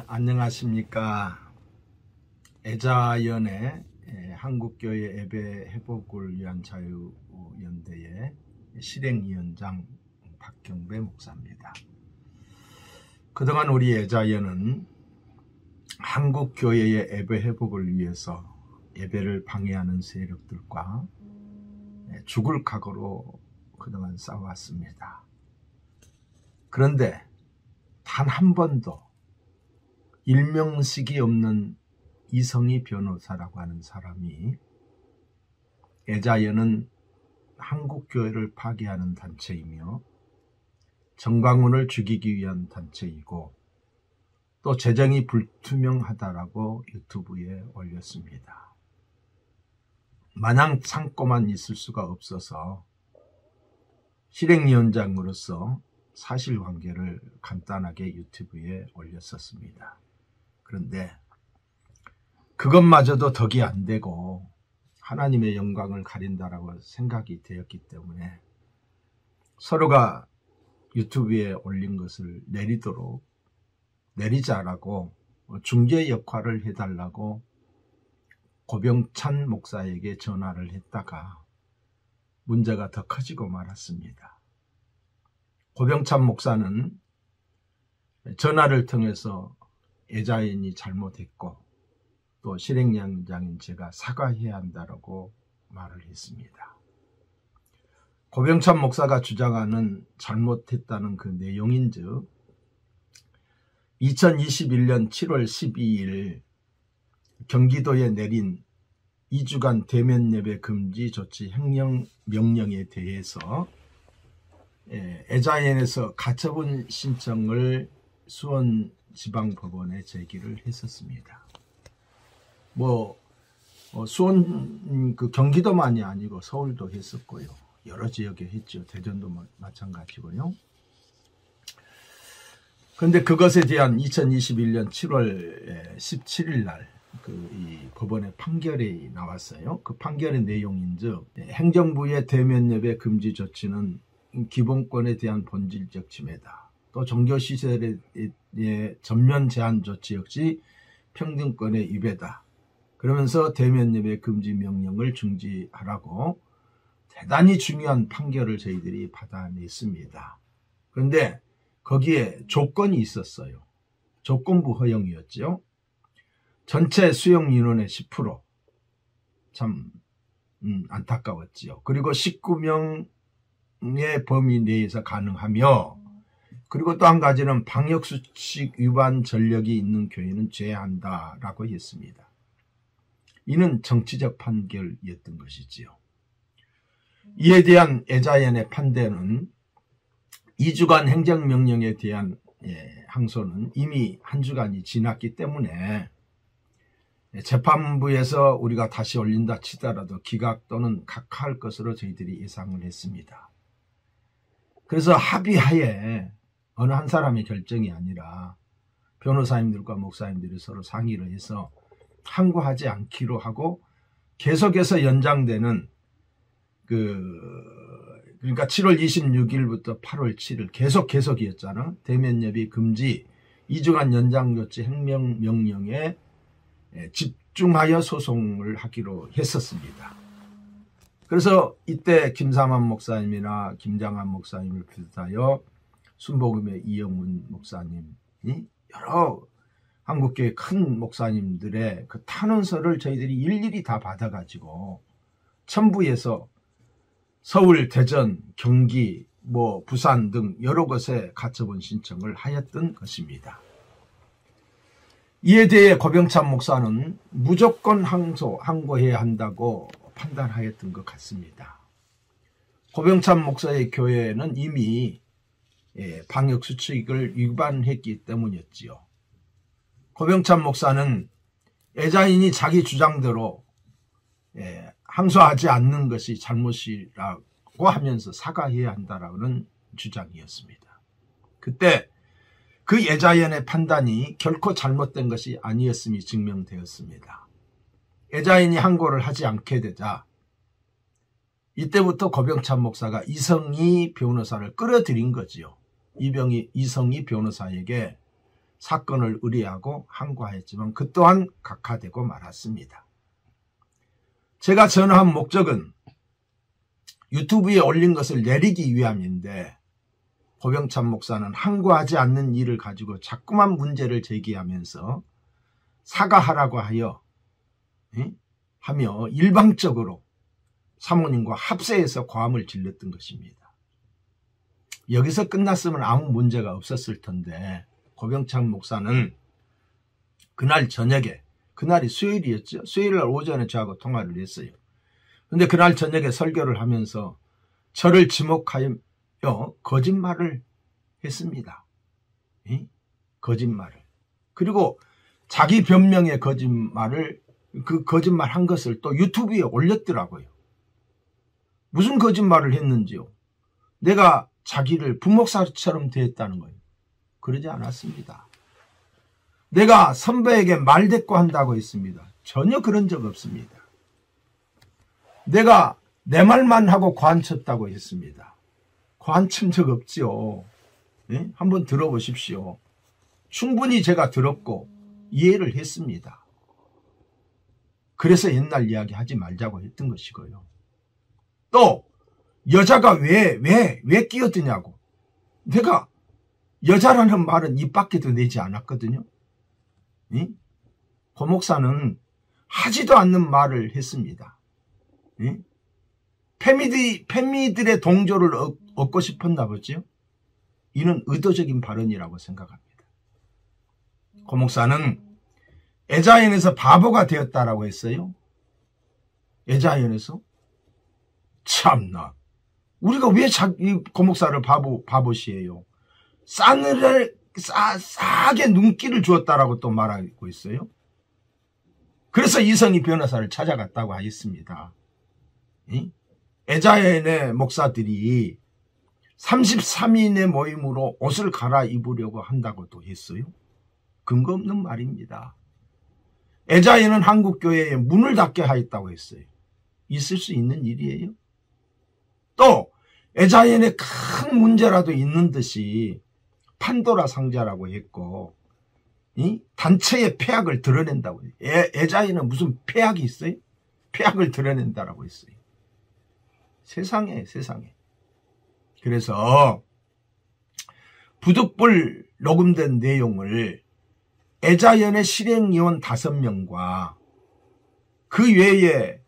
안녕하십니까. 애자연의 한국교회 예배 회복을 위한 자유연대의 실행위원장 박경배 목사입니다. 그동안 우리 애자연은 한국교회의 예배 회복을 위해서 예배를 방해하는 세력들과 죽을 각오로 그동안 싸워왔습니다. 그런데 단 한 번도 일명식이 없는 이성희 변호사라고 하는 사람이 애자연은 한국교회를 파괴하는 단체이며 정광훈을 죽이기 위한 단체이고 또 재정이 불투명하다라고 유튜브에 올렸습니다. 마냥 참고만 있을 수가 없어서 실행위원장으로서 사실관계를 간단하게 유튜브에 올렸었습니다. 그런데 그것마저도 덕이 안 되고 하나님의 영광을 가린다라고 생각이 되었기 때문에 서로가 유튜브에 올린 것을 내리자라고 중재 역할을 해달라고 고병찬 목사에게 전화를 했다가 문제가 더 커지고 말았습니다. 고병찬 목사는 전화를 통해서 애자연이 잘못했고 또 실행위원장인 제가 사과해야 한다고 말을 했습니다. 고병찬 목사가 주장하는 잘못했다는 그 내용인즉 2021년 7월 12일 경기도에 내린 2주간 대면 예배 금지 조치 행령 명령에 대해서 애자연에서 가처분 신청을 수원지방법원에 제기를 했었습니다. 수원 경기도만이 아니고 서울도 했었고요. 여러 지역에 했죠. 대전도 마찬가지고요. 그런데 그것에 대한 2021년 7월 17일 날 이 법원의 판결이 나왔어요. 그 판결의 내용인즉 행정부의 대면 예배 금지 조치는 기본권에 대한 본질적 침해다. 또 종교시설의 전면 제한 조치 역시 평등권의 위배다. 그러면서 대면 예배 금지 명령을 중지하라고 대단히 중요한 판결을 저희들이 받아냈습니다. 그런데 거기에 조건이 있었어요. 조건부 허용이었죠. 전체 수용 인원의 10%. 참 안타까웠지요. 그리고 19명의 범위 내에서 가능하며 그리고 또 한 가지는 방역수칙 위반 전력이 있는 교회는 제한한다라고 했습니다. 이는 정치적 판결이었던 것이지요. 이에 대한 애자연의 판단은 2주간 행정명령에 대한 항소는 이미 한 주간이 지났기 때문에 재판부에서 우리가 다시 올린다 치더라도 기각 또는 각하할 것으로 저희들이 예상을 했습니다. 그래서 합의하에 어느 한 사람의 결정이 아니라 변호사님들과 목사님들이 서로 상의를 해서 항고하지 않기로 하고 계속해서 연장되는 그러니까 7월 26일부터 8월 7일 계속이었잖아. 대면 예배 금지 2주간 연장 조치 행정명령에 집중하여 소송을 하기로 했었습니다. 그래서 이때 김삼환 목사님이나 김장한 목사님을 비롯하여 순복음의 이영훈 목사님이 여러 한국교회 큰 목사님들의 그 탄원서를 저희들이 일일이 다 받아가지고 첨부해서 서울, 대전, 경기, 부산 등 여러 곳에 가처분 신청을 하였던 것입니다. 이에 대해 고병찬 목사는 무조건 항고해야 한다고 판단하였던 것 같습니다. 고병찬 목사의 교회는 이미 방역수칙을 위반했기 때문이었지요. 고병찬 목사는 애자연이 자기 주장대로 항소하지 않는 것이 잘못이라고 하면서 사과해야 한다라는 주장이었습니다. 그때 그 애자연의 판단이 결코 잘못된 것이 아니었음이 증명되었습니다. 애자연이 항고를 하지 않게 되자 이때부터 고병찬 목사가 이성희 변호사를 끌어들인 거지요. 이성희 변호사에게 사건을 의뢰하고 항고하였지만 그 또한 각하되고 말았습니다. 제가 전화한 목적은 유튜브에 올린 것을 내리기 위함인데 고병찬 목사는 항고하지 않는 일을 가지고 자꾸만 문제를 제기하면서 사과하라고 하며 일방적으로 사모님과 합세해서 고함을 질렀던 것입니다. 여기서 끝났으면 아무 문제가 없었을 텐데 고병찬 목사는 그날 저녁에, 그날이 수요일이었죠. 수요일날 오전에 저하고 통화를 했어요. 그런데 그날 저녁에 설교를 하면서 저를 지목하여 거짓말을 했습니다. 거짓말을. 그리고 자기 변명의 거짓말을, 그 거짓말 한 것을 또 유튜브에 올렸더라고요. 무슨 거짓말을 했는지요? 내가 자기를 부목사처럼 대했다는 거예요. 그러지 않았습니다. 내가 선배에게 말대꾸 한다고 했습니다. 전혀 그런 적 없습니다. 내가 내 말만 하고 관쳤다고 했습니다. 관친 적 없지요. 네? 한번 들어보십시오. 충분히 제가 들었고 이해를 했습니다. 그래서 옛날 이야기 하지 말자고 했던 것이고요. 또 여자가 왜 끼어드냐고. 내가 여자라는 말은 입 밖에도 내지 않았거든요. 네? 고 목사는 하지도 않는 말을 했습니다. 네? 패미들의 동조를 얻고 싶었나 보죠. 이는 의도적인 발언이라고 생각합니다. 고 목사는 에자연에서 바보가 되었다라고 했어요. 에자연에서? 참나. 우리가 왜 고 목사를 바보시해요? 싸게 눈길을 주었다라고 또 말하고 있어요. 그래서 이성희 변호사를 찾아갔다고 하였습니다. 에자연의 목사들이 33인의 모임으로 옷을 갈아입으려고 한다고도 했어요. 근거 없는 말입니다. 에자연은 한국교회에 문을 닫게 하였다고 했어요. 있을 수 있는 일이에요. 또 에자연에 큰 문제라도 있는 듯이 판도라 상자라고 했고 단체의 폐악을 드러낸다고 해요. 에자연은 무슨 폐악이 있어요? 폐악을 드러낸다라고 했어요. 세상에. 그래서 부득불 녹음된 내용을 에자연의 실행위원 5명과 그 외에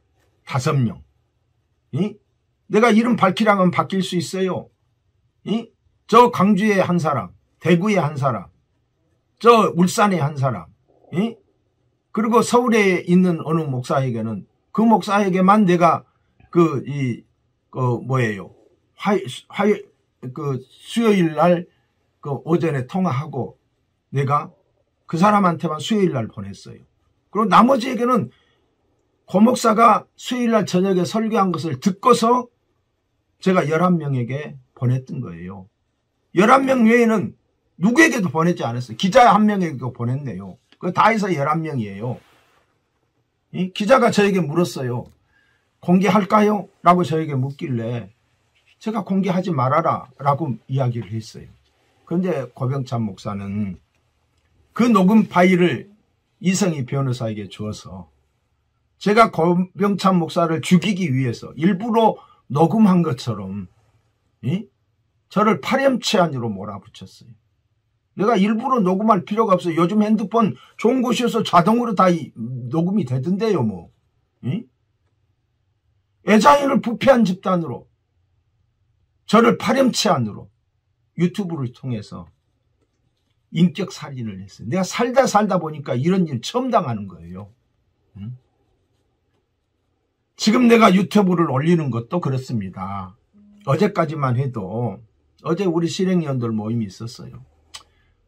5명, 내가 이름 밝히라면 바뀔 수 있어요. 저 광주에 한 사람, 대구에 한 사람, 저 울산에 한 사람, 그리고 서울에 있는 어느 목사에게는 그 목사에게만 내가 수요일 날 오전에 통화하고 내가 그 사람한테만 수요일 날 보냈어요. 그리고 나머지에게는 고 목사가 수요일 날 저녁에 설교한 것을 듣고서 제가 11명에게 보냈던 거예요. 11명 외에는 누구에게도 보내지 않았어요. 기자 1명에게도 보냈네요. 그거 다 해서 11명이에요. 기자가 저에게 물었어요. 공개할까요? 라고 저에게 묻길래 제가 공개하지 말아라 라고 이야기를 했어요. 그런데 고병찬 목사는 그 녹음 파일을 이성희 변호사에게 주어서 제가 고병찬 목사를 죽이기 위해서 일부러 녹음한 것처럼 저를 파렴치한으로 몰아붙였어요. 내가 일부러 녹음할 필요가 없어요. 요즘 핸드폰 좋은 곳이어서 자동으로 다 녹음이 되던데요. 뭐. 에자연을 부패한 집단으로 저를 파렴치한으로 유튜브를 통해서 인격 살인을 했어요. 내가 살다 보니까 이런 일 처음 당하는 거예요. 지금 내가 유튜브를 올리는 것도 그렇습니다. 어제까지만 해도 어제 우리 실행위원들 모임이 있었어요.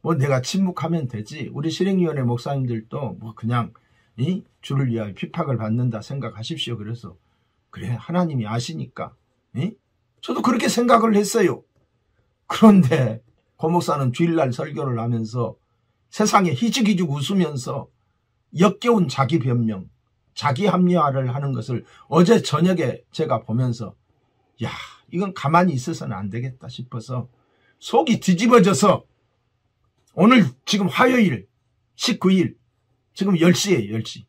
뭐 내가 침묵하면 되지. 우리 실행위원회 목사님들도 뭐 그냥 주를 위하여 핍박을 받는다 생각하십시오. 그래서 그래 하나님이 아시니까 저도 그렇게 생각을 했어요. 그런데 고 목사는 주일날 설교를 하면서 세상에 희죽희죽 웃으면서 역겨운 자기 변명, 자기 합리화를 하는 것을 어제 저녁에 제가 보면서 야 이건 가만히 있어서는 안 되겠다 싶어서 속이 뒤집어져서 오늘 지금 화요일 19일 지금 10시에요. 10시.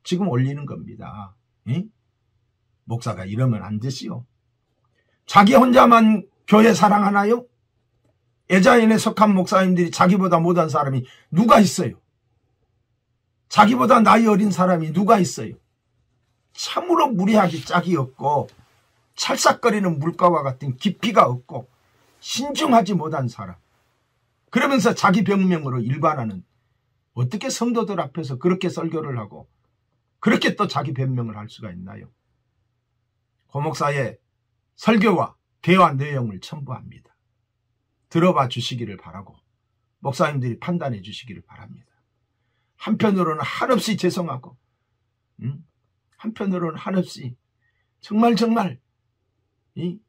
지금 올리는 겁니다. 응? 목사가 이러면 안 되지요. 자기 혼자만 교회 사랑하나요? 애자인에 속한 목사님들이 자기보다 못한 사람이 누가 있어요? 자기보다 나이 어린 사람이 누가 있어요? 참으로 무리하기 짝이 없고 찰싹거리는 물가와 같은 깊이가 없고 신중하지 못한 사람. 그러면서 자기 병명으로 일반하는, 어떻게 성도들 앞에서 그렇게 설교를 하고 그렇게 또 자기 변명을 할 수가 있나요? 고 목사의 설교와 대화 내용을 첨부합니다. 들어봐 주시기를 바라고 목사님들이 판단해 주시기를 바랍니다. 한편으로는 한없이 죄송하고 한편으로는 한없이 정말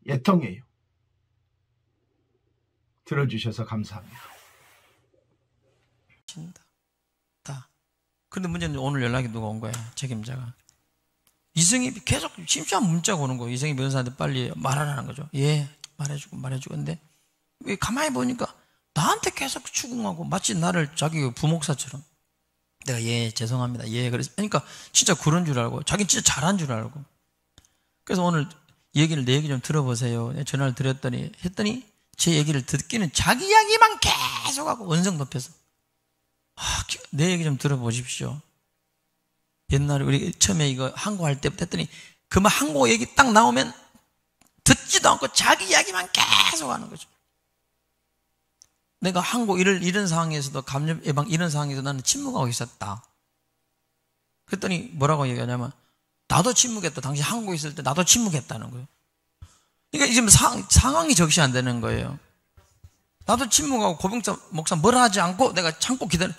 애통해요. 들어주셔서 감사합니다. 근데 문제는 오늘 연락이 누가 온 거야? 책임자가. 이승희 계속 심심한 문자가 오는 거예요. 이승희 변호사한테 빨리 말하라는 거죠. 예, 말해주고. 근데 가만히 보니까 나한테 계속 추궁하고 마치 나를 자기 부목사처럼. 내가 예, 죄송합니다. 예, 그러니까 진짜 그런 줄 알고, 자기는 진짜 잘한 줄 알고. 그래서 오늘 내 얘기 좀 들어보세요. 전화를 드렸더니, 제 얘기를 듣기는 자기 이야기만 계속하고 언성 높여서. 내 얘기 좀 들어보십시오. 옛날에 우리 처음에 이거 항고할 때부터 했더니 그만 항고 얘기 딱 나오면 듣지도 않고 자기 이야기만 계속 하는 거죠. 내가 항고 이런 상황에서도 감염 예방 이런 상황에서 나는 침묵하고 있었다. 그랬더니 뭐라고 얘기하냐면 나도 침묵했다. 당시 항고 있을 때 나도 침묵했다는 거예요. 그러니까 지금 상황이 적시 안 되는 거예요. 나도 침묵하고 고병자 목사 뭐라 하지 않고 내가 참고 기다려.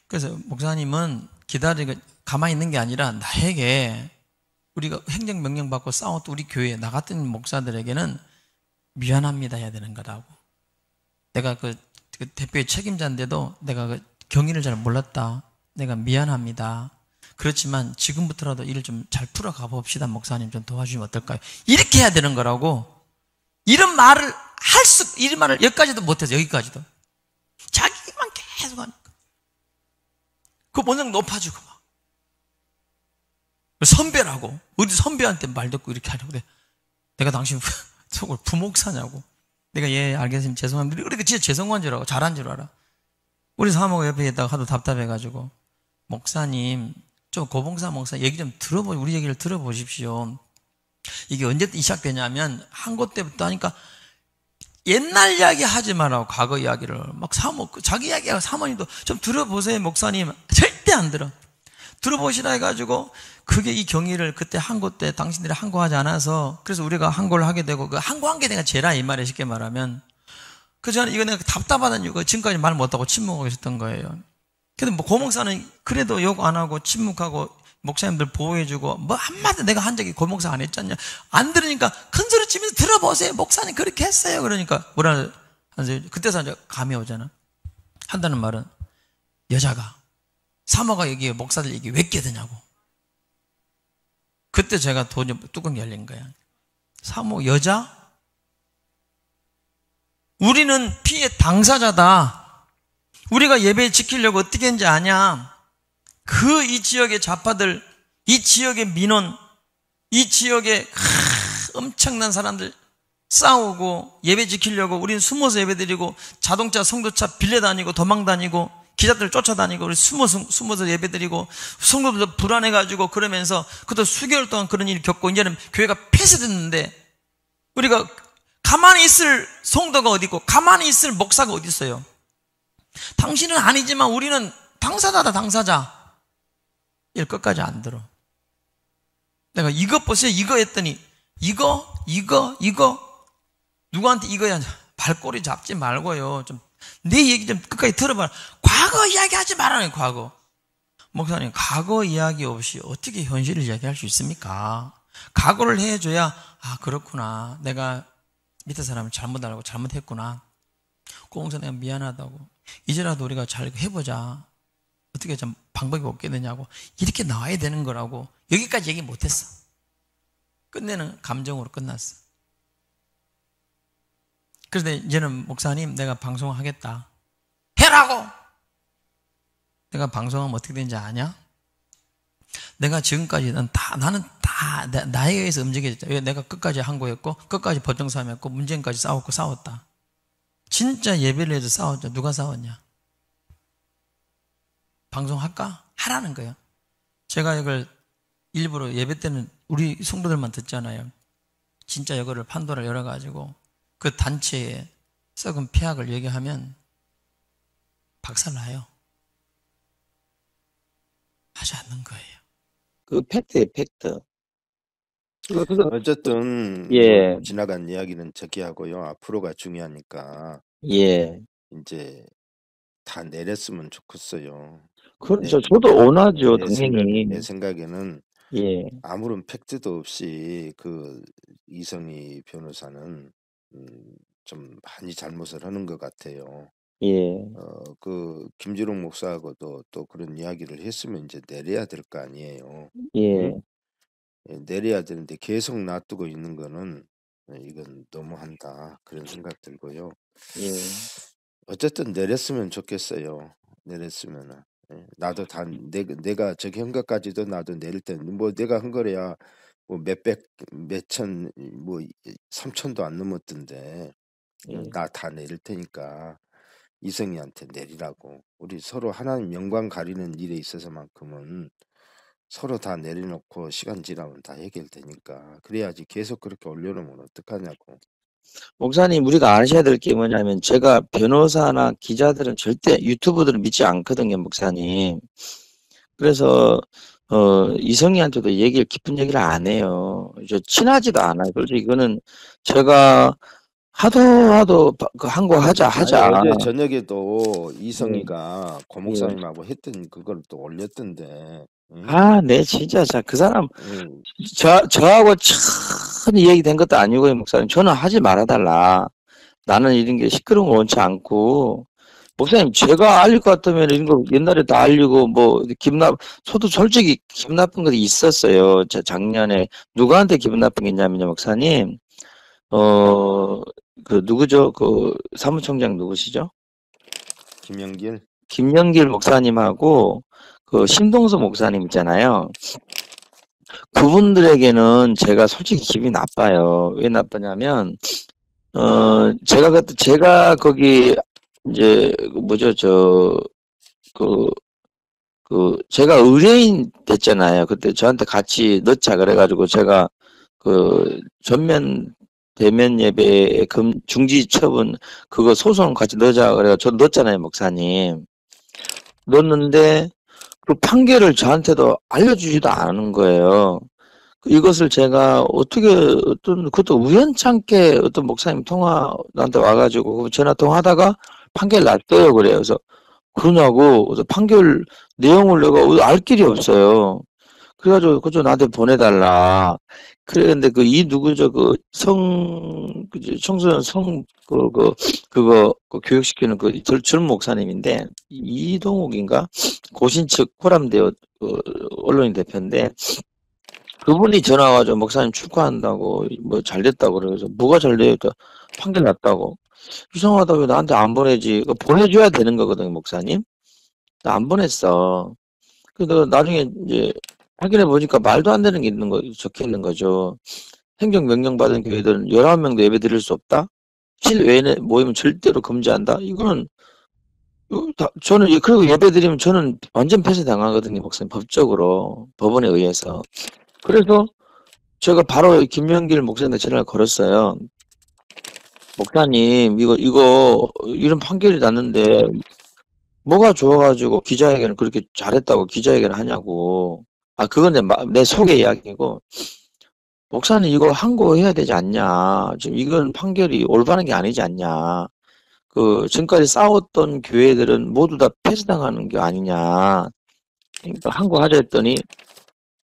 그래서 목사님은 기다리고 가만히 있는 게 아니라 나에게 우리가 행정명령 받고 싸웠던 우리 교회 나 같은 목사들에게는 미안합니다 해야 되는 거라고. 내가 그 대표의 책임자인데도 내가 그 경위를 잘 몰랐다. 내가 미안합니다. 그렇지만 지금부터라도 일을 좀 잘 풀어가 봅시다. 목사님 좀 도와주시면 어떨까요? 이렇게 해야 되는 거라고. 이런 말을 이런 말을 여기까지도 못해서 여기까지도. 자기만 계속 하니까. 그 본성 높아지고 막. 선배라고. 어디 선배한테 말 듣고 이렇게 하려고. 내가 당신 속을 부목사냐고. 내가 예, 알겠습니다. 죄송합니다. 그러니까 진짜 죄송한 줄 알고 잘한 줄 알아. 우리 사모가 옆에 있다가 하도 답답해가지고. 목사님, 좀 고봉사 목사 얘기 좀 우리 얘기를 들어보십시오. 이게 언제 시작되냐면, 한국 때부터 하니까 옛날 이야기 하지 말라고, 과거 이야기를. 막 자기 이야기하고 사모님도 좀 들어보세요, 목사님. 절대 안 들어. 들어보시라 해가지고, 그게 이 경위를 그때 항고 때 당신들이 항고하지 않아서, 그래서 우리가 항고를 하게 되고, 그 항고한 게 내가 죄라, 이 말에 쉽게 말하면. 저는 이거 내가 답답하다는 이유가 지금까지 말 못하고 침묵하고 있었던 거예요. 근데 뭐 고목사는 그래도 욕 안 하고 침묵하고 목사님들 보호해주고 뭐 한마디 내가 한 적이 고목사 안 했잖냐. 안 들으니까 큰 소리 치면서 들어보세요. 목사님 그렇게 했어요. 그러니까 뭐라 하세요. 그때서 이제 감이 오잖아. 한다는 말은 여자가 사모가 얘기해 목사들 얘기 왜 깨드냐고. 그때 제가 뚜껑이 열린 거야. 사모 여자? 우리는 피해 당사자다. 우리가 예배 지키려고 어떻게 했는지 아냐? 이 지역의 좌파들, 이 지역의 민원, 이 지역의 엄청난 사람들 싸우고 예배 지키려고 우리는 숨어서 예배 드리고 자동차, 성도차 빌려다니고 도망다니고 기자들 쫓아다니고 우리 숨어서 예배 드리고 성도들도 불안해가지고 그러면서 그것도 수개월 동안 그런 일을 겪고 이제는 교회가 폐쇄됐는데 우리가 가만히 있을 성도가 어디 있고 가만히 있을 목사가 어디 있어요? 당신은 아니지만 우리는 당사자다, 당사자. 이걸 끝까지 안 들어. 내가 이거 보세요, 이거 했더니, 이거. 누구한테 이거야. 발꼬리 잡지 말고요. 좀, 내 얘기 좀 끝까지 들어봐. 과거 이야기 하지 말아요, 과거. 목사님, 과거 이야기 없이 어떻게 현실을 이야기할 수 있습니까? 각오를 해줘야, 그렇구나. 내가 밑에 사람을 잘못 알고 잘못했구나. 공사 내가 미안하다고. 이제라도 우리가 잘 해보자. 어떻게 좀 방법이 없겠느냐고. 이렇게 나와야 되는 거라고. 여기까지 얘기 못했어. 끝내는 감정으로 끝났어. 그런데 이제는 목사님 내가 방송하겠다. 해라고! 내가 방송하면 어떻게 되는지 아냐? 내가 지금까지 나는 다 나에 의해서 움직여졌다. 왜? 내가 끝까지 한 거였고 끝까지 법정싸움했고 문재인까지 싸웠다. 진짜 예배를 해서 싸웠죠. 누가 싸웠냐? 방송할까? 하라는 거예요. 제가 이걸 일부러 예배 때는 우리 성도들만 듣잖아요. 진짜 이거를 판도를 열어가지고 그 단체에 썩은 폐악을 얘기하면 박살나요. 하지 않는 거예요. 그 팩트예요, 팩트. 어쨌든 예. 뭐 지나간 이야기는 저기하고요. 앞으로가 중요하니까 예. 이제 다 내렸으면 좋겠어요. 그렇죠. 저도 원하죠, 내 당연히. 생각에는 예. 아무런 팩트도 없이 그 이성희 변호사는 좀 많이 잘못을 하는 것 같아요. 예. 그 김주롱 목사하고도 또 그런 이야기를 했으면 이제 내려야 될 거 아니에요. 예. 예, 내려야 되는데 계속 놔두고 있는 거는 이건 너무한다 그런 생각 들고요. 예. 어쨌든 내렸으면 좋겠어요. 내렸으면은 나도 다 내가 저기 한 것까지도 나도 내릴 때는 뭐 내가 한 거래야 뭐 몇백 몇천 뭐 3천도 안 넘었던데 예. 나 다 내릴 테니까 이성희한테 내리라고. 우리 서로 하나님 영광 가리는 일에 있어서만큼은 서로 다 내려놓고 시간 지나면 다 해결되니까. 그래야지 계속 그렇게 올려놓으면 어떡하냐고. 목사님, 우리가 아셔야 될 게 뭐냐면, 제가 변호사나 기자들은 절대 유튜브들은 믿지 않거든요, 목사님. 그래서, 이성희한테도 깊은 얘기를 안 해요. 친하지도 않아요. 그래서 이거는 제가 하도 한 거 하자. 아니, 어제 저녁에도 이성희가 고 목사님하고 했던 그걸 또 올렸던데. 아, 네, 진짜, 그 사람, 저하고 천히 얘기된 것도 아니고요, 목사님. 저는 하지 말아달라. 나는 이런 게 시끄러운 거 원치 않고. 목사님, 제가 알릴 것 같으면 이런 거 옛날에 다 알리고, 저도 솔직히 기분 나쁜 것도 있었어요. 작년에. 누구한테 기분 나쁜 게 있냐면요, 목사님. 누구죠? 사무총장 누구시죠? 김영길 목사님하고, 심동수 목사님 있잖아요. 그분들에게는 제가 솔직히 기분이 나빠요. 왜 나쁘냐면, 제가 거기, 이제, 제가 의뢰인 됐잖아요. 그때 저한테 같이 넣자 그래가지고 제가 전면 대면 예배 중지 처분 그거 소송 같이 넣자 그래가지고 저 넣었잖아요, 목사님. 넣었는데 그 판결을 저한테도 알려주지도 않은 거예요. 이것을 제가 그것도 우연찮게 어떤 목사님 나한테 와가지고 전화 통화하다가 판결 났대요. 그래요. 그래서 그러냐고, 그래서 판결 내용을 내가 알 길이 없어요. 그래가지고 그저 나한테 보내달라. 그런데 청소년 그거 교육시키는 젊은 목사님인데, 이동욱인가? 고신 측 호람대요, 언론인 대표인데, 그분이 전화 와가지고 목사님 축하한다고, 잘 됐다고 그래서, 뭐가 잘 됐다? 판결 났다고. 이상하다, 왜 나한테 안 보내지? 보내줘야 되는 거거든요, 목사님. 나 안 보냈어. 그래서 나중에 이제 확인해 보니까 말도 안 되는 게 적혀 있는 거죠. 행정명령 받은 교회들은 19명도 예배 드릴 수 없다? 실외에 모이면 절대로 금지한다? 저는, 그리고 예배 드리면 저는 완전 폐쇄당하거든요, 목사님. 법적으로. 법원에 의해서. 그래서 제가 바로 김명길 목사님한테 전화를 걸었어요. 목사님, 이런 판결이 났는데, 뭐가 좋아가지고 기자회견을 그렇게 잘했다고 기자회견을 하냐고. 그건 내 속의 이야기고. 목사님, 이거 항고해야 되지 않냐. 지금 이건 판결이 올바른 게 아니지 않냐. 지금까지 싸웠던 교회들은 모두 다 폐쇄당하는 게 아니냐. 그러니까 항고하자 했더니,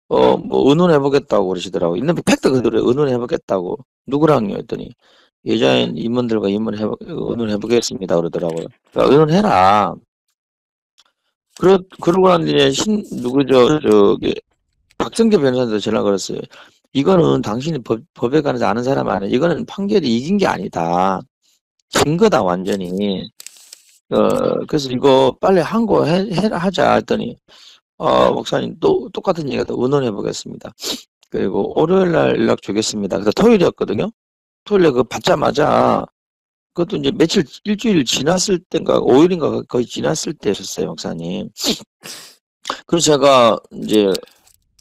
의논해보겠다고 그러시더라고. 있는 팩트 그대로 의논해보겠다고. 누구랑요? 했더니, 예자인 임원들과 의논해보겠습니다. 그러더라고요. 그러니까 의논해라. 그러고 난 뒤에 박성재 변호사한테 전화 걸었어요. 이거는 당신이 법에 관해서 아는 사람 아니야. 이거는 판결이 이긴 게 아니다. 진 거다, 완전히. 그래서 이거 빨리 하자 했더니, 목사님 또 똑같은 얘기가 또 의논해 보겠습니다. 그리고 월요일 날 연락 주겠습니다. 그래서 토요일이었거든요. 토요일에 그거 받자마자, 그것도 이제 일주일 지났을 때인가, 5일인가 거의 지났을 때였어요, 목사님. 그래서 제가 이제,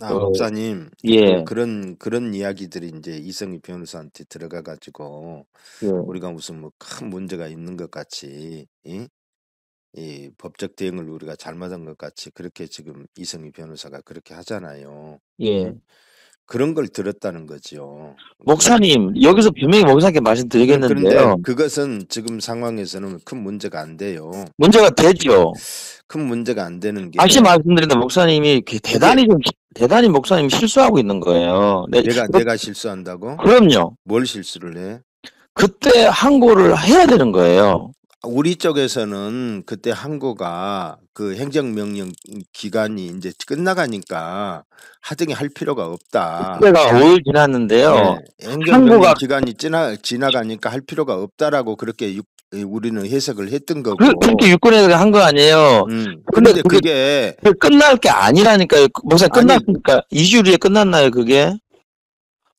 목사님, 예. 그런 이야기들이 이제 이성희 변호사한테 들어가가지고, 예. 우리가 무슨 뭐 큰 문제가 있는 것 같이, 이 법적 대응을 우리가 잘못한 것 같이 그렇게 지금 이성희 변호사가 그렇게 하잖아요. 예. 그런 걸 들었다는 거죠. 목사님, 여기서 분명히 목사님께 말씀드리겠는데요. 그런데 그것은 지금 상황에서는 큰 문제가 안 돼요. 문제가 되죠. 큰 문제가 안 되는 게. 다시 말씀드린다, 목사님이 대단히 목사님이 실수하고 있는 거예요. 내가 실수한다고? 그럼요. 뭘 실수를 해? 그때 항고를 해야 되는 거예요. 우리 쪽에서는 그때 항고가 그 행정명령 기간이 이제 끝나가니까 하등이 할 필요가 없다. 그때가 5일 지났는데요. 네, 행정명령 기간이 지나가니까 할 필요가 없다라고 그렇게 우리는 해석을 했던 거고. 그렇게 유권에서 한 거 아니에요. 근데 그게 끝날 게 아니라니까요. 목사 끝났으니까 2주 뒤에 끝났나요, 그게?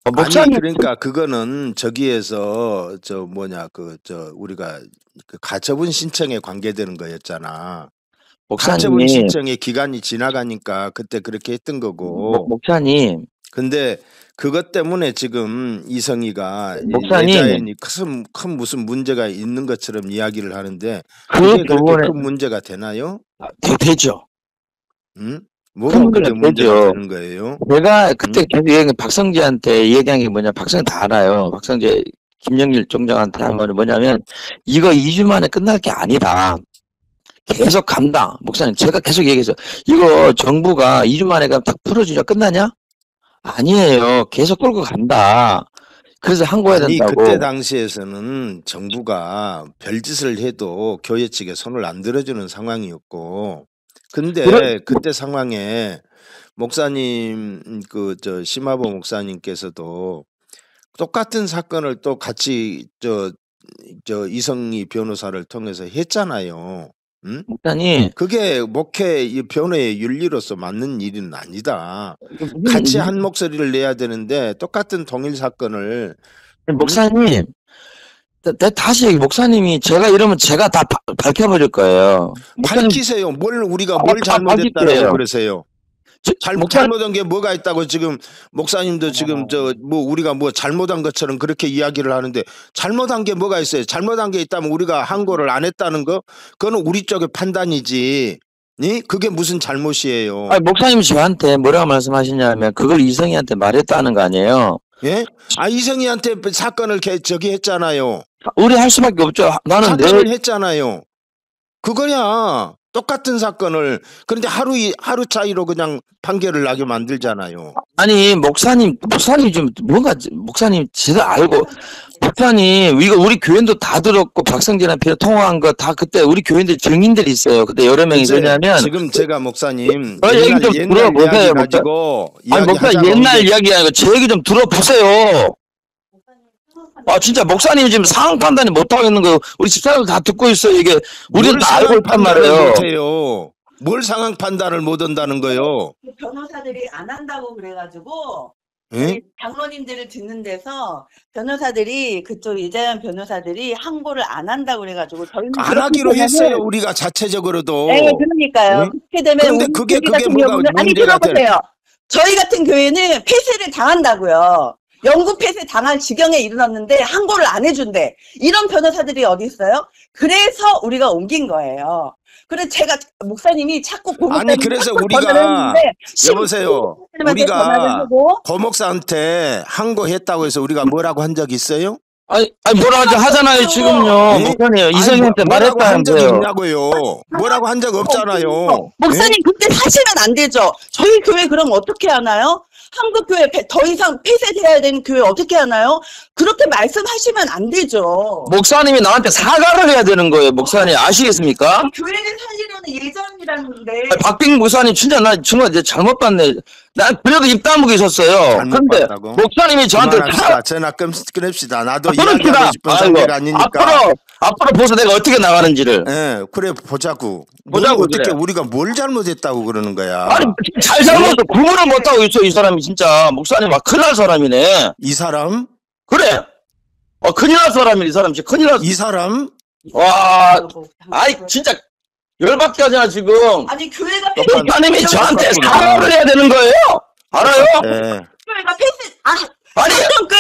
아니 그러니까 그거는 저기에서 우리가 그 가처분 신청에 관계되는 거였잖아. 가처분 신청의 기간이 지나가니까 그때 그렇게 했던 거고. 목사님. 근데 그것 때문에 지금 이성희가 목사님 큰 무슨 문제가 있는 것처럼 이야기를 하는데 그게 그렇게 큰 문제가 되나요? 되죠. 응? 뭐가 그게 문제가 되는 거예요? 내가 그때 계속 박성재한테 얘기한 게 뭐냐, 박성재 다 알아요. 박성재, 김영일 총장한테 한 거는 뭐냐면, 이거 2주 만에 끝날 게 아니다. 계속 간다. 목사님, 제가 계속 얘기했어요. 이거 정부가 2주 만에 딱 풀어주자 끝나냐? 아니에요. 계속 끌고 간다. 그래서 항고해야 된다고. 그때 당시에서는 정부가 별짓을 해도 교회 측에 손을 안 들어주는 상황이었고, 근데 그때 상황에 목사님 심화보 목사님께서도 똑같은 사건을 또 같이 이성희 변호사를 통해서 했잖아요. 응? 목사님, 그게 목회 변호의 윤리로서 맞는 일은 아니다. 같이 한 목소리를 내야 되는데 똑같은 동일 사건을. 목사님, 다시 목사님이 제가 이러면 제가 다 밝혀버릴 거예요. 밝히세요. 우리가 뭘 잘못했다고 그러세요? 잘못한 게 뭐가 있다고 지금 목사님도 지금 우리가 뭐 잘못한 것처럼 그렇게 이야기를 하는데 잘못한 게 뭐가 있어요? 잘못한 게 있다면 우리가 항고를 안 했다는 거? 그거는 우리 쪽의 판단이지. 그게 무슨 잘못이에요? 목사님이 저한테 뭐라고 말씀하시냐면 그걸 이성희한테 말했다는 거 아니에요? 예? 이성희한테 사건을 했잖아요. 우리 할 수밖에 없죠. 나는 사건을 했잖아요. 그거야. 똑같은 사건을. 그런데 하루 차이로 그냥 판결을 나게 만들잖아요. 아니 목사님 좀 목사님 제대로 알고, 목사님 이거 우리 교인도 다 들었고 박성진한테 통화한 거 다 그때 우리 교인들 증인들이 있어요. 그때 여러 명이. 왜냐면 지금 제가 목사님 얘기 좀 들어보세요. 목사님 옛날 이야기 아니고 제 얘기 좀 들어보세요. 진짜 목사님 지금 상황 판단이 못하겠는 거예요. 우리 집사람들 다 듣고 있어요. 이게 우리는 다 알고 있단 말이에요. 뭘 상황 판단을 못 한다는 거예요? 변호사들이 안 한다고 그래가지고 예? 장로님들을 듣는 데서 변호사들이 그쪽 이재현 변호사들이 항고를 안 한다고 그래가지고 저희는 안 하기로 했어요. 우리가 자체적으로도. 네, 그러니까요. 예? 그렇게 되면 그런데 그게 뭐가 아니 들어보세요. 저희 같은 교회는 폐쇄를 당한다고요. 영구 폐쇄 당할 지경에 이르렀는데 항고를 안 해준대. 이런 변호사들이 어디 있어요? 그래서 우리가 옮긴 거예요. 그래서 제가 목사님이 자꾸 아니 그래서 우리가 여보세요. 우리가 고목사한테 항고했다고 해서 우리가 뭐라고 한 적 있어요? 아니 뭐라고 하잖아요 지금요. 목사님 이성희한테 말했다 한 적이 있냐고요. 뭐라고 한 적 없잖아요. 목사님 그때 하시면 안 되죠. 저희 교회 그럼 어떻게 하나요? 한국 교회 더 이상 폐쇄돼야 되는 교회 어떻게 하나요? 그렇게 말씀하시면 안 되죠. 목사님이 나한테 사과를 해야 되는 거예요. 목사님 아시겠습니까? 교회를 살리려는 예전이라는데. 박빙 목사님 진짜 나 정말 이제 잘못 봤네. 난 그래도 입 다물고 있었어요. 잘못 근데 봤다고? 목사님이 저한테 그만합시다. 전화 끊읍시다. 나도 끊읍시다. 이야기하고 싶은 상대가 아니니까. 앞으로 보서 내가 어떻게 나가는지를. 예, 그래 보자고. 보자고, 어떻게 그래. 우리가 뭘 잘못했다고 그러는 거야? 아니 잘 살면서 구분을 못하고 있어 이 사람이 진짜. 목사님 막 큰일 날 사람이네. 이 사람? 그래. 큰일 날 사람이네 이 사람 진짜 큰일 날. 이 사람? 와, 아이 진짜 열받게 하잖아 지금. 아니 교회가 목사님이 저한테 사과를 해야 되는 거예요. 알아요? 예. 교회가 폐쇄. 아니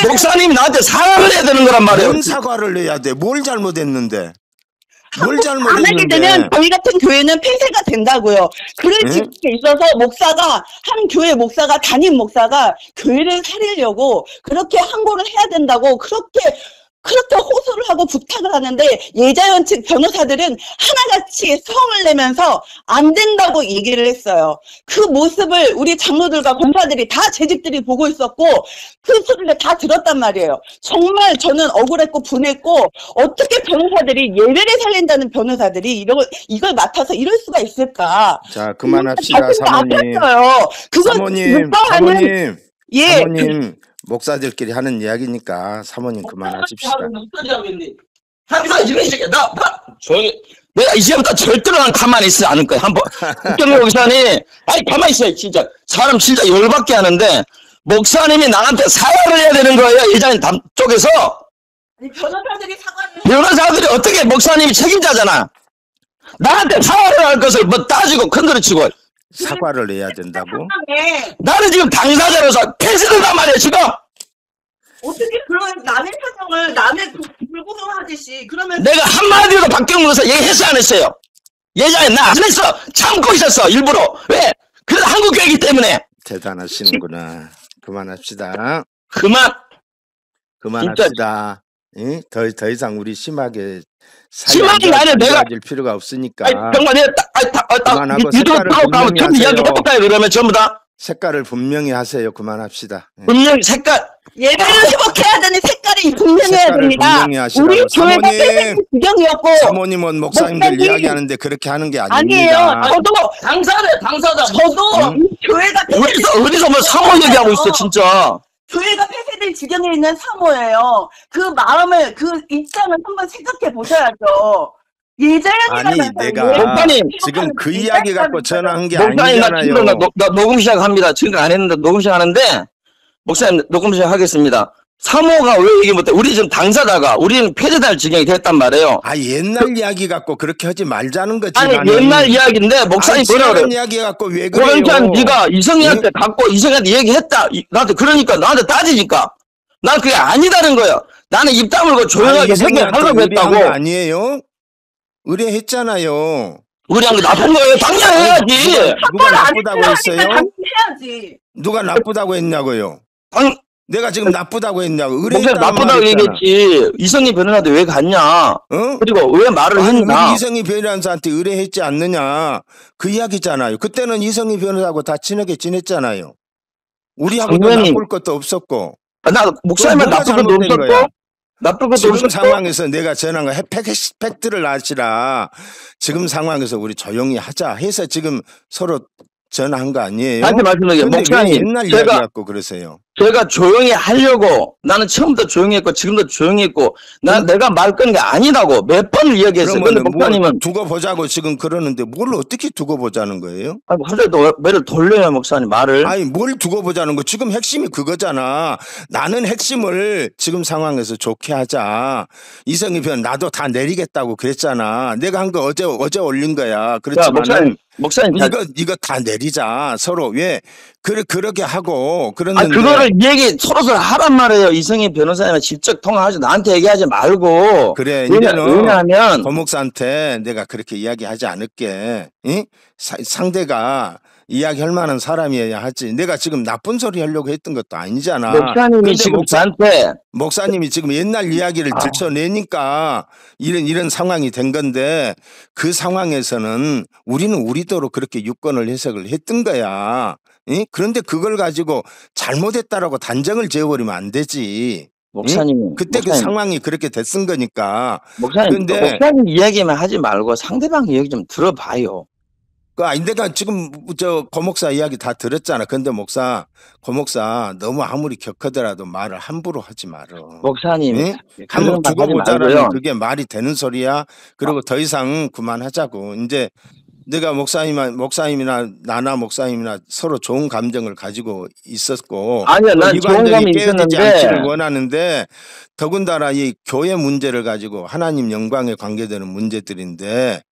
목사님이 나한테 사과를 해야 되는 거란 말이에요. 뭔 사과를 해야 돼? 뭘 잘못했는데? 뭘 안 하게 잘못했는데? 되면 저희 같은 교회는 폐쇄가 된다고요. 그럴 응? 지경에 있어서 목사가 한 교회 목사가 담임 목사가 교회를 살리려고 그렇게 항고를 해야 된다고 그렇게 호소를 하고 부탁을 하는데 예자연 측 변호사들은 하나같이 성을 내면서 안 된다고 얘기를 했어요. 그 모습을 우리 장로들과 권사들이 다 재직들이 보고 있었고 그 소리를 다 들었단 말이에요. 정말 저는 억울했고 분했고 어떻게 변호사들이 예배를 살린다는 변호사들이 이걸 맡아서 이럴 수가 있을까? 자, 그만합시다, 가슴이 사모님. 아팠어요. 그건 사모님, 묵과하는 사모님, 예. 사모님, 목사들끼리 하는 이야기니까 사모님 그만하십시다. 항상 이런 식이야. 조용히. 내가 이제부터 절대로 난 가만히 있지 않을 거야. 한번. 국경의 목사님, 아니, 가만히 있어요. 진짜. 사람 진짜 열받게 하는데, 목사님이 나한테 사과를 해야 되는 거예요. 예자인 쪽에서. 아니, 변호사들이 사과를 변호사들이 어떻게 목사님이 책임자잖아. 나한테 사과를 할 것을 뭐 따지고 큰소리치고. 사과를 해야 된다고? 해. 나는 지금 당사자로서 폐쇄된단 말이야, 지금. 어떻게 그런 남의 사정을 남의 불구경하듯이 그러면 내가 한마디로 박경무사 얘기했어, 안 했어요? 예전에 나 안 했어. 참고 있었어, 일부러. 왜? 그래도 한국교회이기 때문에. 대단하시는구나. 그만합시다. 진짜. 그만합시다. 응? 더 이상 우리 심하게 심하게 아니라 내가 질 필요가 없으니까. 아니, 정말 내가 그만하고 유튜브 색깔을 가면 분명히 전부 이야기 하세요. 해볼까요? 그러면 전부 다 색깔을 분명히 하세요. 그만합시다. 예. 분명히 색깔. 예배를 회복해야 되는 색깔이 분명해야 색깔을 됩니다. 분명히 하시라고. 우리 교회가 사모님. 폐쇄 지경이었고 사모님은 목사님들 목사님. 이야기하는데 그렇게 하는 게 아니에요. 아닙니다. 저도 당사자. 저도 이 교회가 어디서 뭐 사모 얘기하고 있어, 진짜. 교회가 폐쇄될 지경에 있는 사모예요. 그 마음을 그 입장을 한번 생각해 보셔야죠. 예자연이라면서 아니, 내가 목사님, 지금 그 이야기 갖고 전화한 게 목사님, 나 아니잖아요. 지금 나 녹음 시작합니다. 지금 안 했는데 녹음 시작하는데, 목사님, 녹음 시작하겠습니다. 사모가 왜 얘기 못해? 우리 지금 당사자가, 우리는 폐쇄될 지경이 됐단 말이에요. 옛날 이야기 갖고 그렇게 하지 말자는 거지. 아니, 옛날 이야기인데, 목사님 뭐라 그래요? 이야기 갖고 왜 그래요? 고영찬 네가 이성희한테 갖고 이성희한테 얘기했다. 나한테 그러니까 나한테 따지니까. 난 그게 아니다는 거야. 나는 입 다물고 조용하게 생각하려고 의뢰한 거 했다고. 아니에요? 의뢰했잖아요. 우리한 게 나쁜 거예요. 당연히 해야지. 누가 나쁘다고 했어요? 해야지. 누가 나쁘다고 했냐고요? 내가 지금 나쁘다고 했냐고. 목사님 의뢰했다는 나쁘다고 말 했잖아. 얘기했지. 이성희 변호사한테 왜 갔냐. 어? 그리고 왜 말을 아니, 했냐. 우리 이성희 변호사한테 의뢰했지 않느냐. 그 이야기잖아요. 그때는 이성희 변호사하고 다 친하게 지냈잖아요. 우리하고도 당연히. 나쁠 것도 없었고. 나 목사님은 뭐가 나쁜 것도 잘못된 거야? 없었고. 나쁜 것도 지금 없었고. 상황에서 내가 전한 거 팩트를 아시라 지금 상황에서 우리 조용히 하자 해서 지금 서로 전화한 거 아니에요? 나한테 말씀드릴게요. 근데 왜 목사님, 옛날 이야기 갖고 그러세요? 제가 조용히 하려고 나는 처음부터 조용히 했고 지금도 조용히 했고 내가 말 끄는 게 아니라고 몇 번을 이야기했어요. 근데 그러면 목사님은 두고 보자고 지금 그러는데 뭘 어떻게 두고 보자는 거예요? 갑자기 매를 돌려요 목사님 말을. 아니 뭘 두고 보자는 거 지금 핵심이 그거잖아. 나는 핵심을 지금 상황에서 좋게 하자. 이성희 변 나도 다 내리겠다고 그랬잖아. 내가 한 거 어제 올린 거야. 자, 그렇지만 목사님 이거 다 내리자. 서로 왜 그렇게 하고 그랬는데 그거를 얘기 서로 하란 말이에요. 이성희 변호사님은 직접 통화하지 나한테 얘기하지 말고. 그래 왜냐하면 고목사한테 내가 그렇게 이야기하지 않을게. 응? 상대가 이야기할 만한 사람이어야 하지. 내가 지금 나쁜 소리 하려고 했던 것도 아니잖아. 목사님이 지금 저한테 목사님이 지금 옛날 이야기를 들춰내니까 이런 상황이 된 건데 그 상황에서는 우리는 우리대로 그렇게 유권을 해석을 했던 거야. 응? 그런데 그걸 가지고 잘못했다라고 단정을 지어버리면 안 되지. 목사님. 그때 그 상황이 그렇게 됐은 거니까. 목사님 이야기만 하지 말고 상대방 이야기 좀 들어봐요. 내가 지금 고 목사 이야기 다 들었잖아. 근데 목사, 고 목사 너무 아무리 격하더라도 말을 함부로 하지 말어. 목사님, 응? 그런 한번 말 두고 하지 보자라면 말고요. 그게 말이 되는 소리야. 그리고 더 이상 그만하자고. 이제 내가 목사님이나 나나 목사님이나 서로 좋은 감정을 가지고 있었고 아니요, 또 난 이 좋은 감정이 감이 깨어지지 있었는데, 않기를 원하는데 더군다나 이 교회 문제를 가지고 하나님 영광에 관계되는 문제들인데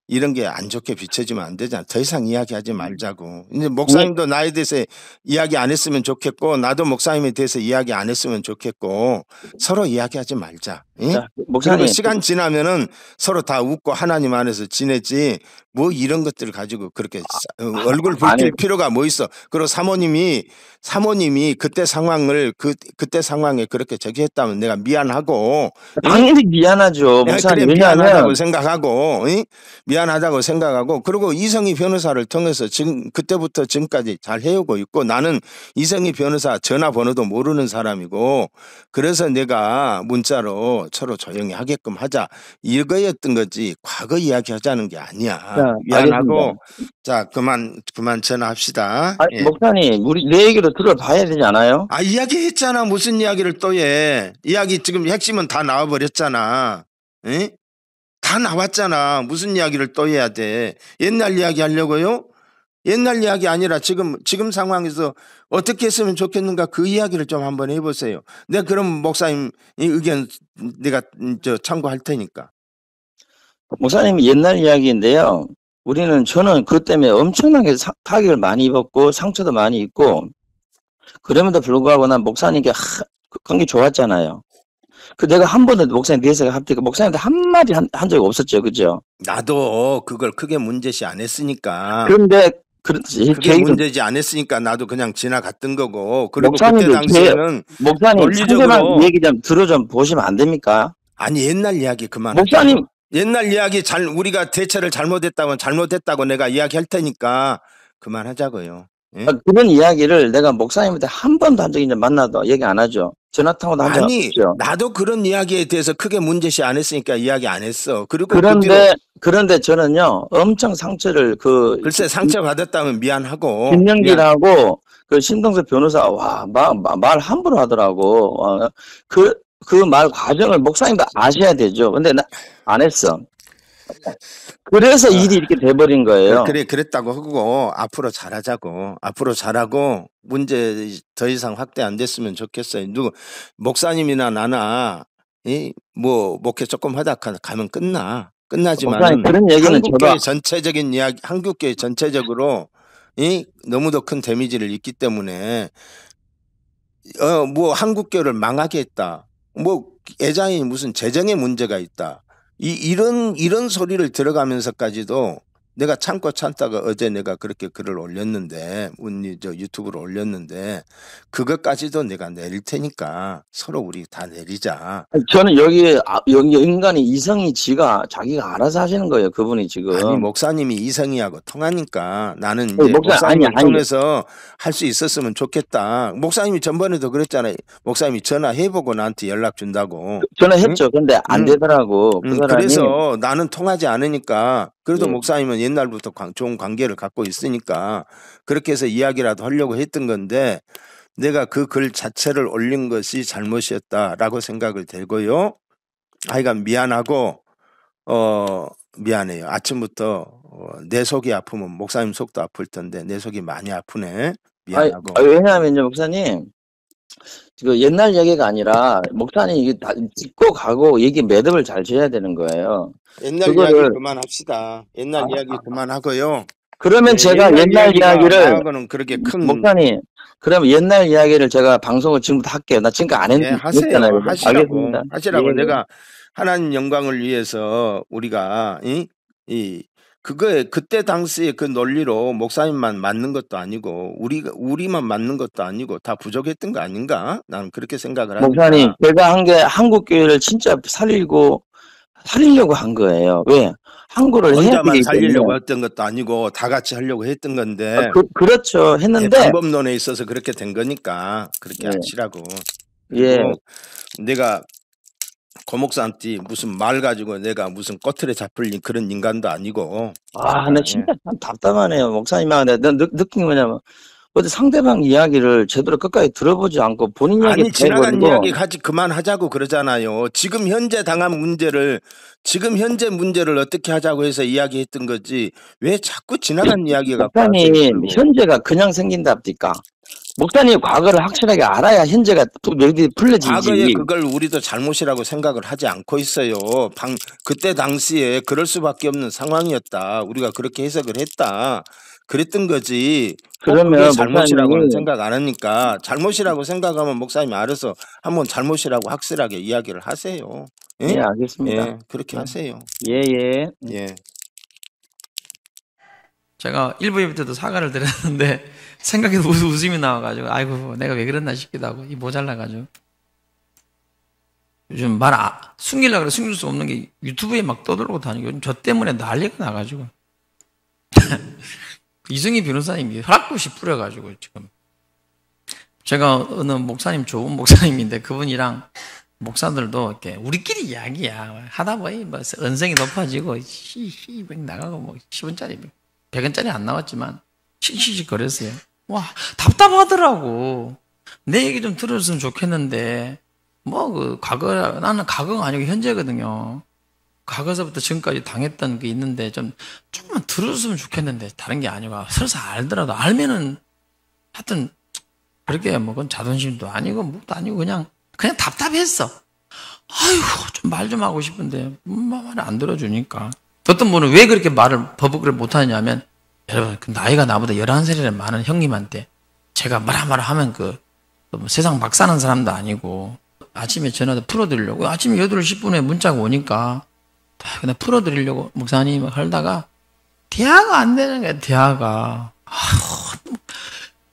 이런 게 안 좋게 비춰지면 안 되잖아. 더 이상 이야기하지 말자고. 이제 목사님도 나에 대해서 이야기 안 했으면 좋겠고 나도 목사님에 대해서 이야기 안 했으면 좋겠고 서로 이야기하지 말자. 자, 그리고 목사님, 시간 지나면은 서로 다 웃고 하나님 안에서 지내지 뭐 이런 것들을 가지고 그렇게 얼굴 붉힐 필요가 뭐 있어. 그리고 사모님이 그때 상황을 그때 상황에 그렇게 저기 했다면 내가 미안하고 당연히 미안하죠, 그래 목사님. 미안하다고 왜냐하면, 생각하고 미안하다고 생각하고 그리고 이성희 변호사를 통해서 지금 그때부터 지금까지 잘 해오고 있고 나는 이성희 변호사 전화번호도 모르는 사람이고 그래서 내가 문자로 서로 조용히 하게끔 하자 이거였던 거지 과거 이야기하자는 게 아니야. 자, 미안하고 알겠습니다. 자 그만 전화합시다. 아, 예. 목사님, 내 얘기도 들어봐야 되지 않아요? 이야기했잖아. 무슨 이야기를 또 해. 이야기 지금 핵심은 다 나와버렸잖아. 에? 다 나왔잖아. 무슨 이야기를 또 해야 돼. 옛날 이야기 하려고요? 옛날 이야기 아니라 지금 상황에서 어떻게 했으면 좋겠는가 그 이야기를 좀 한번 해보세요. 내가 그럼 목사님 의견 내가 참고할 테니까. 목사님 옛날 이야기인데요. 저는 그 때문에 엄청나게 타격을 많이 입었고 상처도 많이 입고 그럼에도 불구하고 난 목사님께 관계 좋았잖아요. 내가 한 번도 목사님 대해서 합니까? 목사님한테 한마디 한 적이 없었죠. 그죠? 나도 그걸 크게 문제시 안 했으니까. 그런데 그게 문제지 안 했으니까 나도 그냥 지나갔던 거고. 그리고 그때 목사님도 당시에는 목사님 논리적으로 상대방 얘기 좀 좀 보시면 안 됩니까? 아니 옛날 이야기 그만하자. 목사님 옛날 이야기 우리가 대처를 잘못했다고 내가 이야기할 테니까 그만하자고요. 예? 그런 이야기를 내가 목사님한테 한 번도 한 적이 만나도 얘기 안 하죠. 전화 통화도 한 적 없죠. 나도 그런 이야기에 대해서 크게 문제시 안 했으니까 이야기 안 했어. 그리고 그런데 저는요 엄청 상처를 글쎄 상처 받았다면 미안하고 김영길하고 그 신동섭 변호사 말 함부로 하더라고. 그 말 과정을 목사님도 아셔야 되죠. 근데 나 안 했어. 그래서 일이 이렇게 돼버린 거예요. 그랬다고 하고 앞으로 잘하자고. 앞으로 잘하고 문제 더 이상 확대 안 됐으면 좋겠어요. 목사님이나 나나 뭐 목회 조금 하다 가면 끝나지만 그런 얘기는 한국교회 전체적인 이야기, 한국교회 전체적으로 너무도 큰 데미지를 입기 때문에 뭐 한국교회를 망하게 했다. 뭐 애장이 무슨 재정에 문제가 있다. 이런 소리를 들어가면서까지도 내가 참다가 어제 내가 그렇게 글을 올렸는데 유튜브로 올렸는데 그것까지도 내가 내릴 테니까 서로 우리 다 내리자. 저는 여기 인간이 이성이 자기가 알아서 하시는 거예요. 그분이 지금. 아니 목사님이 이성이하고 통하니까 나는 이제 목사님을 통해서 할 수 있었으면 좋겠다. 목사님이 전번에도 그랬잖아요. 목사님이 전화해보고 나한테 연락 준다고. 전화했죠. 근데 안 되더라고. 그래서 나는 통하지 않으니까 그래도 목사님은 옛날부터 좋은 관계를 갖고 있으니까 그렇게 해서 이야기라도 하려고 했던 건데 내가 그 글 자체를 올린 것이 잘못이었다라고 생각을 들고요. 하여간 미안하고 미안해요. 아침부터 내 속이 아프면 목사님 속도 아플 텐데 내 속이 많이 아프네. 미안하고. 왜냐하면요 목사님 그 옛날 얘기가 아니라 목사님 이게 다 짚고 가고 얘기 매듭을 잘 지어야 되는 거예요. 옛날 이야기 그만합시다. 옛날 이야기 그만하고요. 그러면 제가 옛날 이야기를 그렇게 큰 목사님 그러면 옛날 이야기를 제가 방송을 지금부터 할게요. 나 지금까지 안 했잖아요. 하시라고. 내가 하나님 영광을 위해서 우리가 그때 당시에 그 논리로 목사님만 맞는 것도 아니고 우리만 맞는 것도 아니고 다 부족했던 거 아닌가? 나는 그렇게 생각을 합니다. 목사님 제가 한 게 한국 교회를 진짜 살리려고 한 거예요. 왜? 한국을 혼자만 살리려고 했던 것도 아니고 다 같이 하려고 했던 건데. 그렇죠. 했는데 방법론에 있어서 그렇게 된 거니까 그렇게 하시라고. 내가 고목산띠 무슨 말 가지고 내가 무슨 꼬투리 잡힐 그런 인간도 아니고. 아, 나 예. 진짜 참 답답하네요. 목사님아, 내가 느낀 게 뭐냐면, 어디 상대방 이야기를 제대로 끝까지 들어보지 않고 본인 이야기 아니, 다 지나간 해버리고, 이야기 하지 그만하자고 그러잖아요. 지금 현재 문제를 어떻게 하자고 해서 이야기했던 거지. 왜 자꾸 지나간 이야기 갖고 하세요? 목사님, 그리고. 현재가 그냥 생긴답니까? 목사님 과거를 확실하게 알아야 현재가 여기 풀려지지. 과거에 그걸 우리도 잘못이라고 생각을 하지 않고 있어요. 그때 당시에 그럴 수밖에 없는 상황이었다. 우리가 그렇게 해석을 했다. 그랬던 거지. 그러면 잘못이라고는 목사님이 생각 안 하니까 잘못이라고 생각하면 목사님이 알아서 한번 잘못이라고 확실하게 이야기를 하세요. 예? 예, 알겠습니다. 예, 그렇게 하세요. 예, 예. 예. 제가 1부 예배 때도 사과를 드렸는데 생각해도 웃음이 나와가지고 아이고 내가 왜 그랬나 싶기도 하고 이 모자라가지고 요즘 숨기려고 그래 숨길 수 없는 게 유튜브에 막 떠들고 다니고 요즘 저 때문에 난리가 나가지고 이승희 변호사님이 허락도 없이 뿌려가지고 지금 제가 어느 목사님 좋은 목사님인데 그분이랑 목사들도 이렇게 우리끼리 이야기야 하다 보니 뭐 언성이 높아지고 나가고 뭐 10원짜리 100원짜리 안 나왔지만 씩씩씩 거렸어요. 와 답답하더라고. 내 얘기 좀 들었으면 좋겠는데 뭐 나는 과거가 아니고 현재거든요. 과거서부터 지금까지 당했던 게 있는데 조금만 들었으면 좋겠는데 다른 게 아니고 설사 알더라도 알면은 하여튼 그렇게 뭐 그건 자존심도 아니고 뭐도 아니고 그냥 답답했어. 아이고 좀 말 좀 하고 싶은데 말을 안 들어주니까. 어떤 분은 왜 그렇게 버벅을 못하냐면 여러분 나이가 나보다 11살이나 많은 형님한테 제가 말 하면 뭐 세상 막 사는 사람도 아니고 아침에 전화도 풀어드리려고 아침 8시 10분에 문자가 오니까 그냥 풀어드리려고 목사님 하다가 대화가 안 되는 거야. 대화가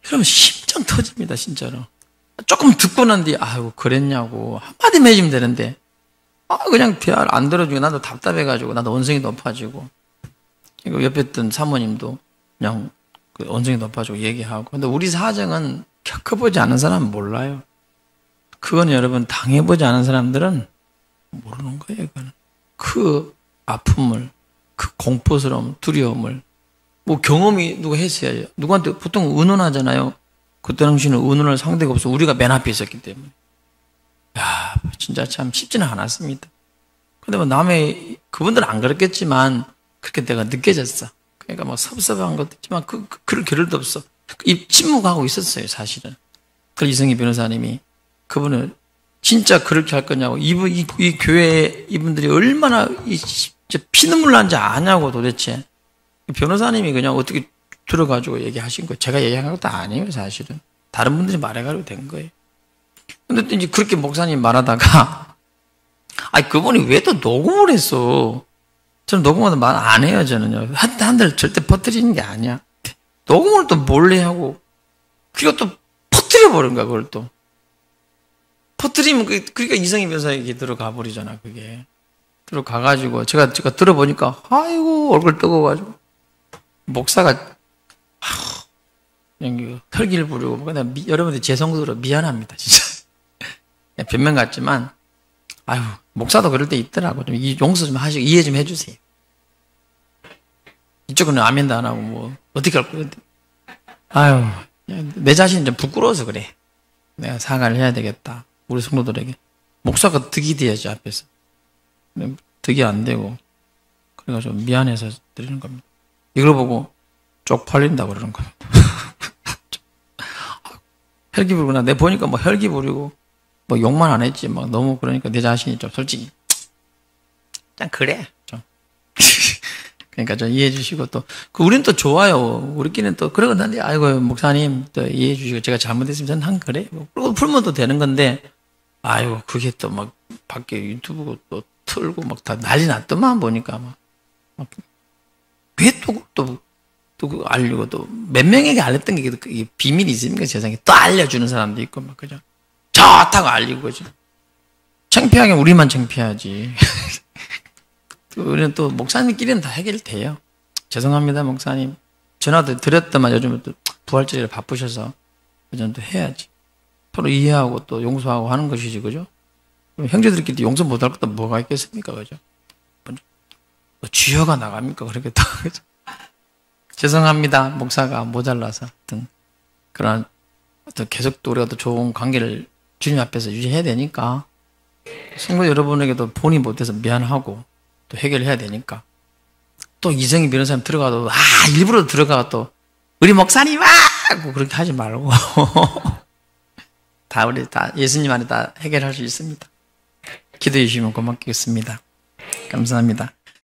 그러면 심장 터집니다 진짜로. 조금 듣고 난 뒤에 아이고 그랬냐고 한마디만 해주면 되는데 그냥 대화를 안 들어주고 나도 답답해가지고 나도 언성이 높아지고 옆에 있던 사모님도 그냥 언성이 높아지고 얘기하고. 근데 우리 사정은 겪어보지 않은 사람은 몰라요. 그건 여러분 당해보지 않은 사람들은 모르는 거예요. 그거는. 그 아픔을 그 공포스러움 두려움을 뭐 경험이 누가 했어야죠. 누구한테 보통 의논하잖아요. 그때 당시는 의논할 상대가 없어. 우리가 맨 앞에 있었기 때문에. 야, 진짜 참 쉽지는 않았습니다. 근데 뭐 그분들은 안 그랬겠지만 그렇게 내가 느껴졌어. 그러니까 뭐 섭섭한 것도 있지만 그럴 겨를도 없어. 침묵하고 있었어요, 사실은. 그 이승희 변호사님이 그분을 진짜 그렇게 할 거냐고 이 교회 이분들이 얼마나 피눈물 난지 아냐고 도대체. 변호사님이 그냥 어떻게 들어가지고 얘기하신 거예요. 제가 얘기한 것도 아니에요, 사실은. 다른 분들이 말해가지고 된 거예요. 근데 또 이제 그렇게 목사님 말하다가, 그분이 왜 또 녹음을 했어? 저는 녹음하다 말 안 해요, 저는요. 한들 절대 퍼뜨리는 게 아니야. 녹음을 또 몰래 하고, 그리고 또 퍼뜨려버린 거야, 그걸 또. 퍼뜨리면, 그러니까 이성희 변호사에게 들어가 버리잖아, 그게. 들어가가지고, 제가 들어보니까, 아이고, 얼굴 뜨거워가지고. 목사가 그냥 혈기를 부리고 그냥 여러분들 죄송스러워 미안합니다 진짜. 변명 같지만 목사도 그럴 때 있더라고. 좀 용서 좀 하시고 이해 좀 해주세요. 이쪽은 아멘도 안 하고 뭐 어떻게 할 거야. 내 자신이 좀 부끄러워서 그래. 내가 사과를 해야 되겠다 우리 성도들에게. 목사가 득이 돼야지 앞에서. 득이 안 되고 그래가지고 미안해서 드리는 겁니다. 이걸 보고 쪽팔린다고 그러는 거예요. 혈기 부리구나. 내 보니까 뭐 혈기 부리고 뭐 욕만 안 했지 막 너무 그러니까 내 자신이 좀 솔직히 그냥 그래 좀. 그러니까 좀 이해해 주시고 또 우리는 또 좋아요. 우리끼리는 또 그러는데 아이고 목사님 또 이해해 주시고 제가 잘못했으면 저는 한 그래. 그리고 풀면 또 되는 건데 아이고 그게 또 막 밖에 유튜브 또 틀고 막 다 난리 났더만 보니까 막 왜 또 알리고 또 몇 명에게 알렸던 게 비밀이 있습니까? 세상에 또 알려주는 사람도 있고 막 그죠? 좋다고 알리고 그죠? 창피하게 우리만 창피하지. 우리는 또 목사님끼리는 다 해결돼요. 죄송합니다 목사님. 전화도 드렸더만 요즘은 또 부활절이라 바쁘셔서 그전 또 해야지. 서로 이해하고 또 용서하고 하는 것이지 그죠? 형제들끼리 용서 못할 것도 뭐가 있겠습니까? 그죠? 주여가 나갑니까? 그렇게 또, 그죠? 죄송합니다. 목사가 모자라서. 어떤 그런, 어떤 계속 또 우리가 또 좋은 관계를 주님 앞에서 유지해야 되니까, 성도 여러분에게도 본의 못해서 미안하고, 또 해결해야 되니까. 또 이성이 이런 사람 들어가도, 일부러 들어가가 또, 우리 목사님, 하고 그렇게 하지 말고. 우리 다 예수님 안에 다 해결할 수 있습니다. 기도해 주시면 고맙겠습니다. 감사합니다.